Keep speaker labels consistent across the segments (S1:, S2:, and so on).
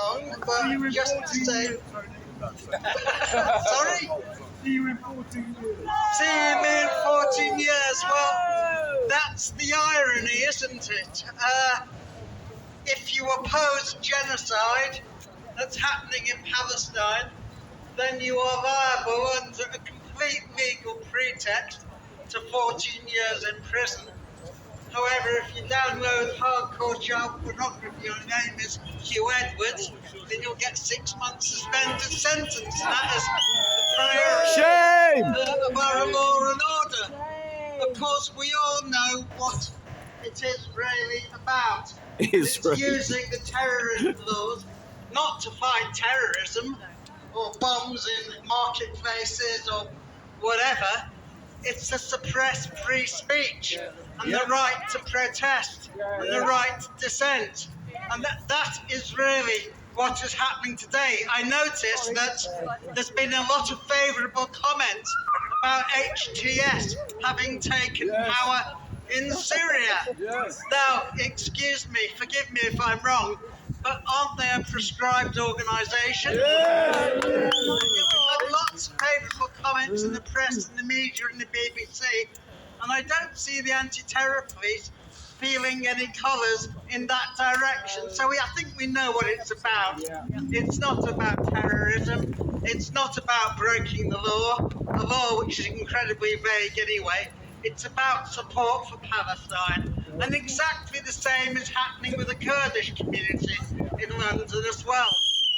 S1: long, but just to say. Sorry?
S2: See you in 14 years.
S1: See him in 14 years. Well, that's the irony, isn't it? If you oppose genocide that's happening in Palestine, then you are liable under a complete legal pretext to 14 years in prison. However, if you download hardcore child pornography, your name is Hugh Edwards, then you'll get 6 months suspended sentence. And that is the priority of our law and order. Of course, we all know what it is really about. It's using the terrorism laws not to fight terrorism or bombs in marketplaces or whatever. It's to suppress free speech and the right to protest and the right to dissent. And that is really what is happening today. I noticed that there's been a lot of favourable comments about HTS having taken power in Syria. Now, excuse me, forgive me if I'm wrong, but aren't they a prescribed organisation? We've had lots of favourable comments in the press and the media and the BBC, and I don't see the anti-terror police feeling any colours in that direction. So I think we know what it's about. It's not about terrorism. It's not about breaking the law, a law which is incredibly vague anyway. It's about support for Palestine. And exactly the same is happening with the Kurdish community in London as well.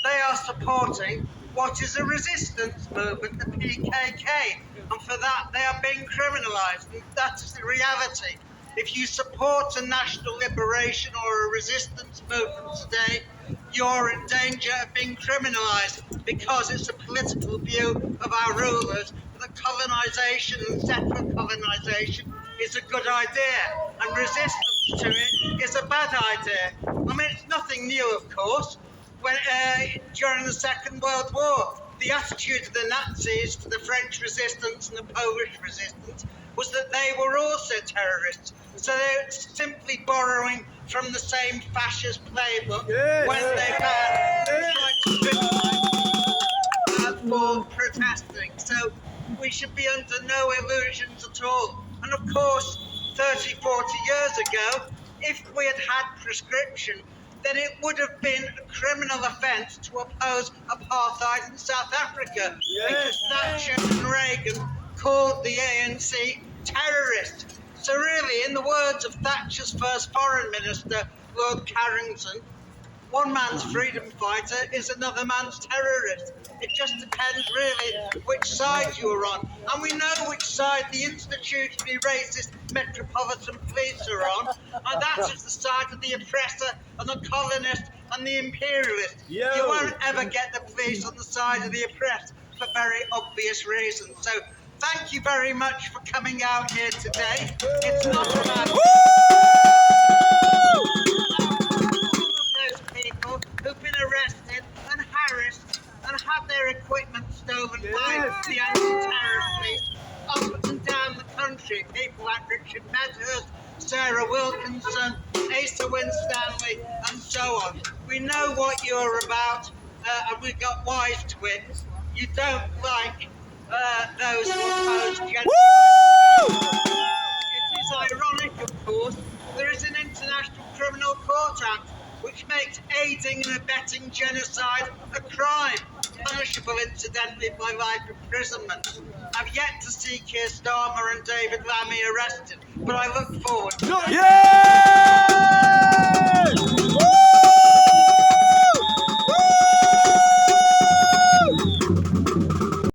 S1: They are supporting what is a resistance movement, the PKK. And for that, they are being criminalised. And that is the reality. If you support a national liberation or a resistance movement today, you're in danger of being criminalised because it's a political view of our rulers that colonisation and settler colonisation is a good idea and resistance to it is a bad idea. I mean, it's nothing new, of course. When during the Second World War, the attitude of the Nazis to the French resistance and the Polish resistance was that they were also terrorists. So they're simply borrowing from the same fascist playbook when they tried to for protesting. So we should be under no illusions at all. And of course, 30, 40 years ago, if we had had prescription, then it would have been a criminal offence to oppose apartheid in South Africa. Because Thatcher and Reagan called the ANC terrorist. So really, in the words of Thatcher's first foreign minister, Lord Carrington, one man's freedom fighter is another man's terrorist. It just depends really which side you're on. And we know which side the institutionally racist Metropolitan Police are on, and that is the side of the oppressor and the colonist and the imperialist. You won't ever get the police on the side of the oppressed for very obvious reasons. So thank you very much for coming out here today. It's not about those people who've been arrested and harassed and had their equipment stolen by the anti-terror police up and down the country. People like Richard Medhurst, Sarah Wilkinson, Asa Winstanley, and so on. We know what you're about, and we've got wise to it. You don't like those who oppose genocide. It is ironic, of course, there is an International Criminal Court Act which makes aiding and abetting genocide a crime, punishable incidentally by life imprisonment. I've yet to see Keir Starmer and David Lammy arrested, but I look forward to that.